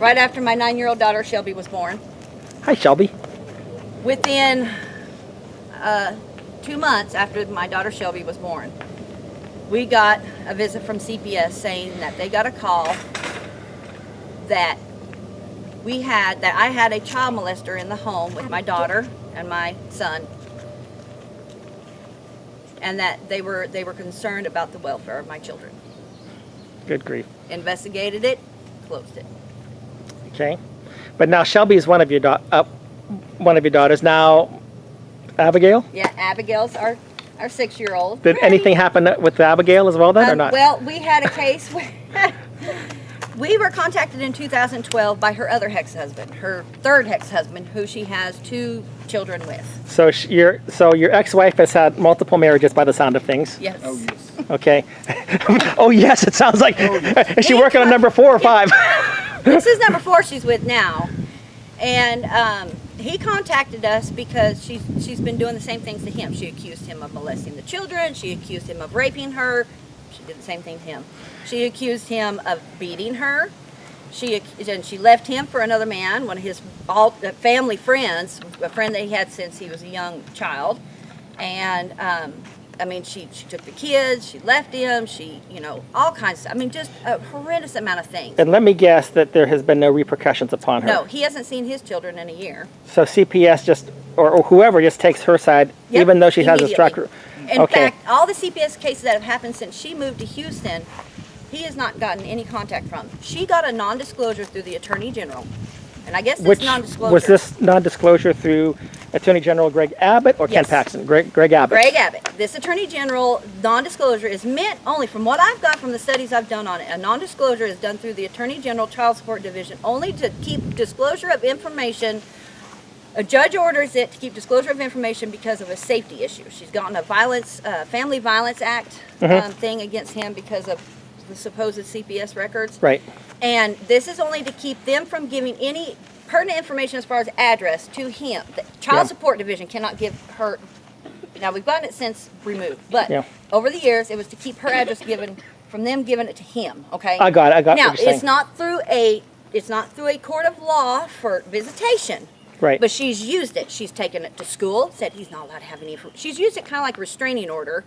right after my 9-year-old daughter Shelby was born. Hi, Shelby. Within 2 months after my daughter Shelby was born, we got a visit from CPS saying that they got a call that I had a child molester in the home with my daughter and my son, and that they were concerned about the welfare of my children. Good grief. Investigated it, closed it. Okay, but now Shelby is one of your daughters. Now, Abigail. Yeah, Abigail's our 6-year-old. Did anything happen with Abigail as well then, or not? Well, we had a case where we were contacted in 2012 by her other ex-husband, her third ex-husband, who she has 2 children with. So your ex-wife has had multiple marriages by the sound of things. Yes. Oh, yes. Okay. Oh yes, it sounds like. Is she working on number 4 or 5? This is number 4 she's with now, and he contacted us because she's been doing the same things to him. She accused him of molesting the children. She accused him of raping her. She did the same thing to him. She accused him of beating her. She left him for another man, one of his family friends, a friend that he had since he was a young child. And she took the kids, she left him, all kinds of, just a horrendous amount of things. And let me guess that there has been no repercussions upon her. No, he hasn't seen his children in a year. So CPS just, or whoever just takes her side, Yep, even though she has a structure. In Okay. fact, all the CPS cases that have happened since she moved to Houston, he has not gotten any contact from. She got a non-disclosure through the Attorney General. And I guess this Which non-disclosure... was this non-disclosure through Attorney General Greg Abbott or Ken Yes. Paxton? Greg Abbott. Greg Abbott. This Attorney General non-disclosure is meant only, from what I've got from the studies I've done on it, a non-disclosure is done through the Attorney General Child Support Division only to keep disclosure of information. A judge orders it to keep disclosure of information because of a safety issue. She's gotten a Family Violence Act thing against him because of the supposed CPS records. Right. And this is only to keep them from giving any pertinent information as far as address to him. The Child Support Division cannot give her. Now we've gotten it since removed, but over the years it was to keep her address given from them giving it to him. Okay. I got it. Now what you're saying. it's not through a court of law for visitation. Right. But she's used it. She's taken it to school. Said he's not allowed to have any. She's used it kind of like a restraining order.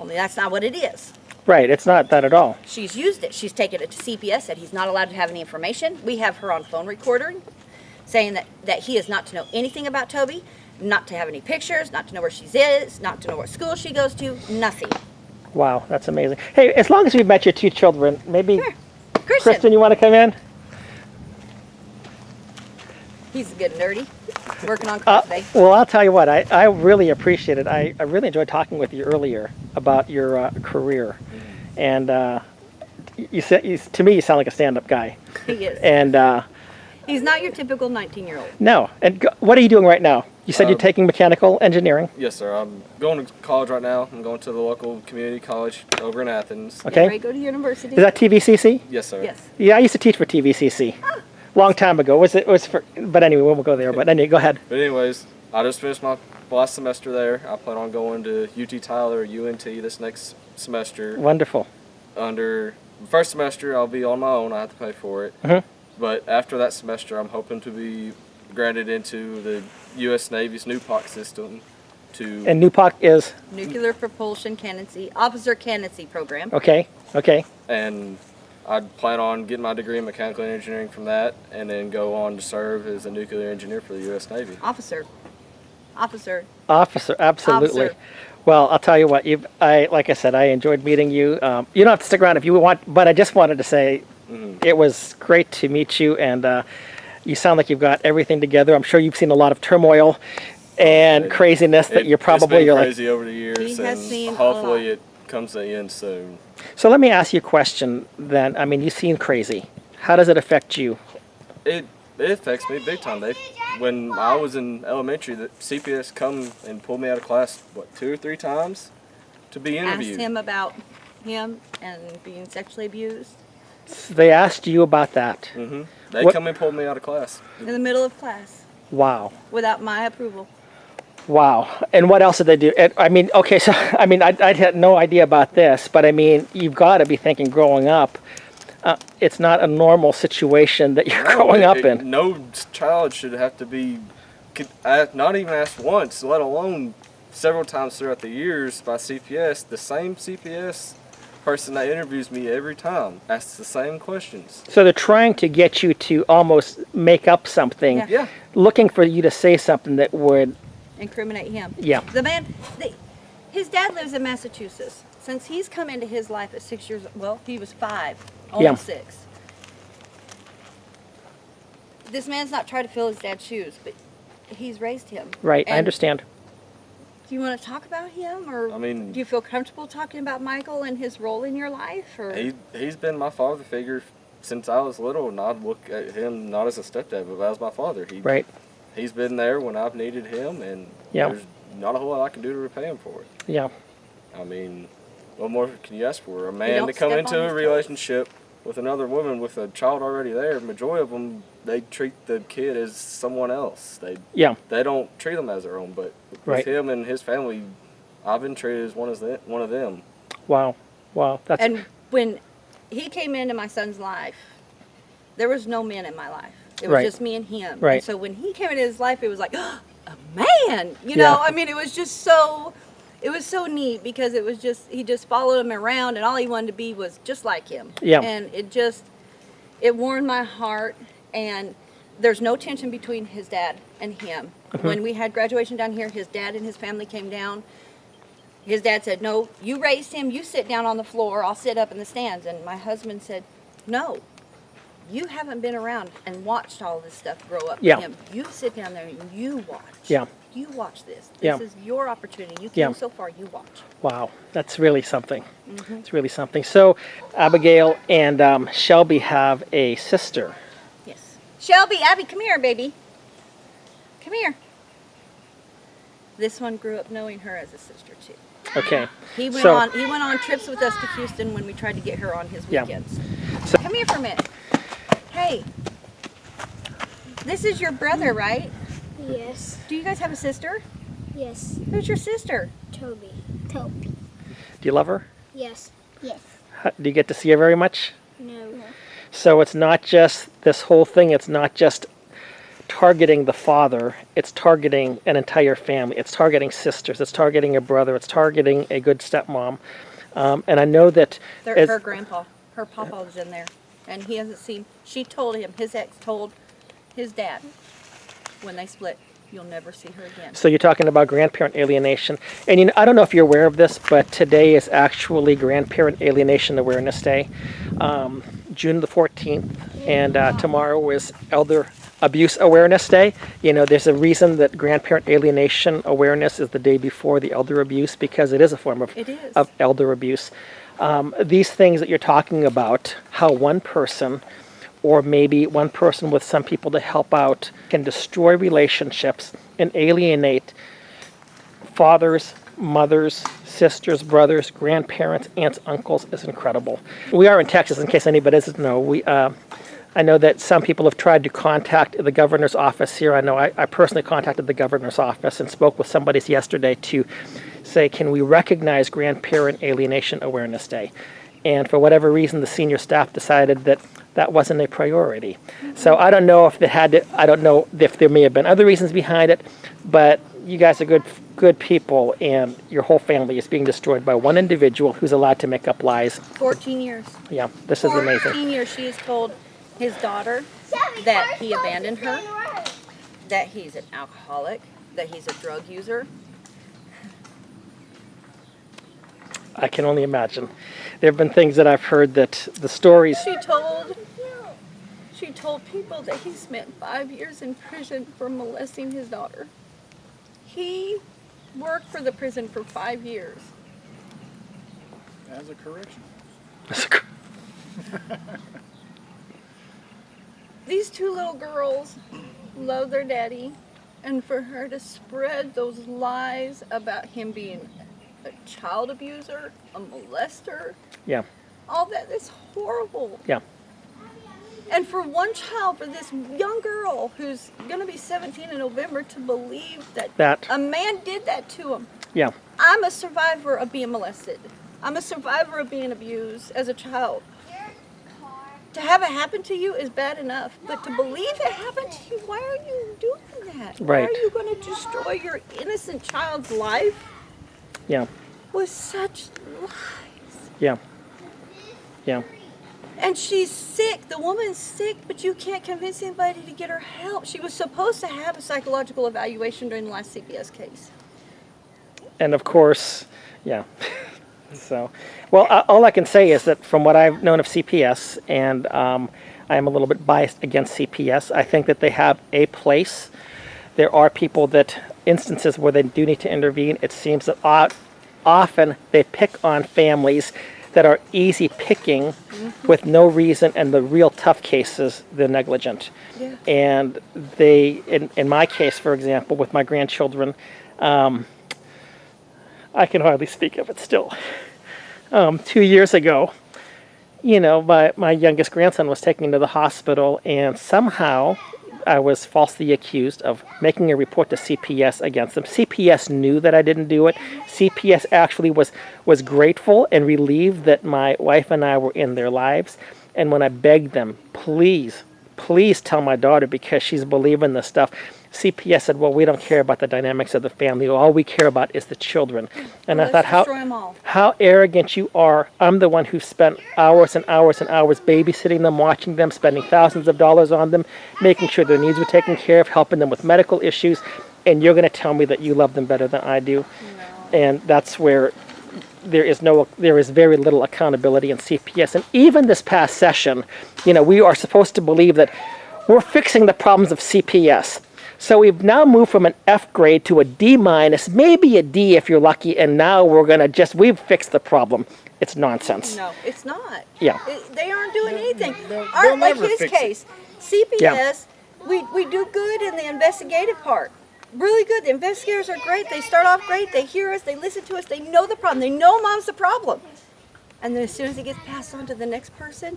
Only that's not what it is. Right. It's not that at all. She's used it. She's taken it to CPS, said he's not allowed to have any information. We have her on phone recording saying that he is not to know anything about Toby, not to have any pictures, not to know where she is, not to know what school she goes to, nothing. Wow, that's amazing. Hey, as long as we've met your 2 children, maybe Sure. Kristen, you want to come in? He's good nerdy. Working on cars today. Well, I'll tell you what, I really appreciate it. I really enjoyed talking with you earlier about your career. And to me, you sound like a stand-up guy. He is. And He's not your typical 19-year-old. no. And what are you doing right now? You said you're taking mechanical engineering. Yes, sir. I'm going to college right now. I'm going to the local community college over in Athens. Okay. Ready to go to university? Is that TVCC? Yes, sir. Yes. Yeah, I used to teach for TVCC. Long time ago. But anyway, we won't go there. But anyway, go ahead. But anyways, I just finished my last semester there. I plan on going to UT Tyler or UNT this next semester. Wonderful. Under the first semester, I'll be on my own. I have to pay for it. Mhm. But after that semester, I'm hoping to be granted into the U.S. Navy's NUPOC system. And NUPOC is? Nuclear Propulsion Candidacy, Officer Candidacy Program. Okay. And I plan on getting my degree in mechanical engineering from that, and then go on to serve as a nuclear engineer for the U.S. Navy. Officer, Absolutely. Officer. Well, I'll tell you what. Like I said, I enjoyed meeting you. You don't have to stick around if you want, but I just wanted to say it was great to meet you, and you sound like you've got everything together. I'm sure you've seen a lot of turmoil and craziness that you're probably it's been you're crazy over the years, He has seen and a lot. hopefully it comes to an end soon. So let me ask you a question then. I mean, you seem crazy. How does it affect you? It affects me big time. When I was in elementary, the CPS come and pulled me out of class, 2 or 3 times to be interviewed. asked him about him and being sexually abused They asked you about that. They come and pulled me out of class. in the middle of class Wow. without my approval. Wow. And what else did they do? I mean, okay, so, I had no idea about this, but I mean, you've got to be thinking growing up, it's not a normal situation that you're growing up in. No child should have to be not even asked once, let alone several times throughout the years by CPS. The same CPS person that interviews me every time asks the same questions. So they're trying to get you to almost make up something, Yeah. looking for you to say something that would, Incriminate him. yeah, The man, his dad lives in Massachusetts. Since he's come into his life at 6 years, well, he was 5, almost 6. This man's not trying to fill his dad's shoes, but he's raised him. right, I And understand. do you want to talk about him, or I mean, do you feel comfortable talking about Michael and his role in your life? Or he's been my father figure since I was little, and I'd look at him not as a stepdad, but as my father. Right, He's been there when I've needed him, and Yeah. there's not a whole lot I can do to repay him for it. yeah, I mean, what more can you ask for? A You man don't to come step into on a his toes. relationship with another woman with a child already there. Majority of them, they treat the kid as someone else. yeah, They don't treat them as their own. But with Right. him and his family, I've been treated as one of them. wow, that's, And when he came into my son's life, there was no men in my life. It was Right. just me and him. Right. And so when he came into his life, it was like, a man, you know? Yeah. I mean, it was so neat because it was just, he just followed him around and all he wanted to be was just like him. Yeah. And it warmed my heart. And there's no tension between his dad and him. Mm-hmm. When we had graduation down here, his dad and his family came down. His dad said, no, you raised him, you sit down on the floor, I'll sit up in the stands. And my husband said, no, you haven't been around and watched all this stuff grow up Yeah. with him. You sit down there and you watch. Yeah. You watch this. Yeah. This is your opportunity. You Yeah. came so far, you watch. wow, that's really something. It's really something. So Abigail and Shelby have a sister. Yes. Shelby, Abby, come here, baby. Come here. This one grew up knowing her as a sister too. Okay, He went So- on trips with us to Houston when we tried to get her on his Yeah. weekends. So- Come here for a minute. Hey, this is your brother, right? Yes. Do you guys have a sister? Yes. Who's your sister? Toby. do you love her? Yes. Yes. Do you get to see her very much? No. So it's not just this whole thing, it's not just targeting the father, it's targeting an entire family. It's targeting sisters, it's targeting a brother, it's targeting a good stepmom. And I know that as- Her grandpa, her papa was in there, and he hasn't seen. She told him, his ex told his dad when they split, you'll never see her again. so you're talking about grandparent alienation. And you know, I don't know if you're aware of this, but today is actually Grandparent Alienation Awareness Day, June the 14th, and tomorrow is Elder Abuse Awareness Day. You know, there's a reason that grandparent alienation awareness is the day before the elder abuse, because it is a form It is. of elder abuse. These things that you're talking about, how one person, or maybe one person with some people to help out, can destroy relationships and alienate fathers, mothers, sisters, brothers, grandparents, aunts, uncles, is incredible. We are in Texas, in case anybody doesn't know. I know that some people have tried to contact the governor's office here. I know I personally contacted the governor's office and spoke with somebody yesterday to say, can we recognize Grandparent Alienation Awareness Day? And for whatever reason, the senior staff decided that that wasn't a priority. So I don't know if I don't know if there may have been other reasons behind it, but you guys are good people, and your whole family is being destroyed by one individual who's allowed to make up lies. 14 years. Yeah, this is amazing. 14 years she has told his daughter that he abandoned her, that he's an alcoholic, that he's a drug user. I can only imagine. There have been things that I've heard that the stories. She told people that he spent 5 years in prison for molesting his daughter. He worked for the prison for 5 years. As a correction. These two little girls love their daddy, and for her to spread those lies about him being a child abuser, a molester, Yeah, all that is horrible. yeah, And for one child, for this young girl who's going to be 17 in November, to believe that a man did that to him. yeah, I'm a survivor of being molested. I'm a survivor of being abused as a child. To have it happen to you is bad enough, but to believe it happened to you, why are you doing that? Why Right. are you going to destroy your innocent child's life Yeah. with such lies? Yeah. Yeah. And she's sick. The woman's sick, but you can't convince anybody to get her help. She was supposed to have a psychological evaluation during the last CPS case. And of course, yeah. So, well, all I can say is that from what I've known of CPS, and I am a little bit biased against CPS, I think that they have a place. There are instances where they do need to intervene. It seems that often they pick on families that are easy picking with no reason, and the real tough cases, they're negligent. Yeah. And they, in my case, for example, with my grandchildren, I can hardly speak of it still. 2 years ago, my youngest grandson was taken to the hospital, and somehow I was falsely accused of making a report to CPS against them. CPS knew that I didn't do it. CPS actually was grateful and relieved that my wife and I were in their lives. And when I begged them, please tell my daughter because she's believing this stuff, CPS said, well, we don't care about the dynamics of the family. All we care about is the children. And Well, I thought, let's destroy 'em all. how arrogant you are. I'm the one who spent hours and hours and hours babysitting them, watching them, spending thousands of dollars on them, making sure their needs were taken care of, helping them with medical issues, and you're going to tell me that you love them better than I do. No. And that's where there is very little accountability in CPS. And even this past session, we are supposed to believe that we're fixing the problems of CPS. So we've now moved from an F grade to a D minus, maybe a D if you're lucky, and now we've fixed the problem. It's nonsense. No, it's not. Yeah. They aren't doing anything. they'll Like never his fix it. case, CPS, we do good in the investigative part. Really good. The investigators are great. They start off great. They hear us. They listen to us. They know the problem. They know mom's the problem. And then as soon as it gets passed on to the next person,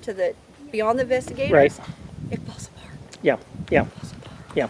beyond the investigators, Right. it falls apart. Yeah, yeah, yeah.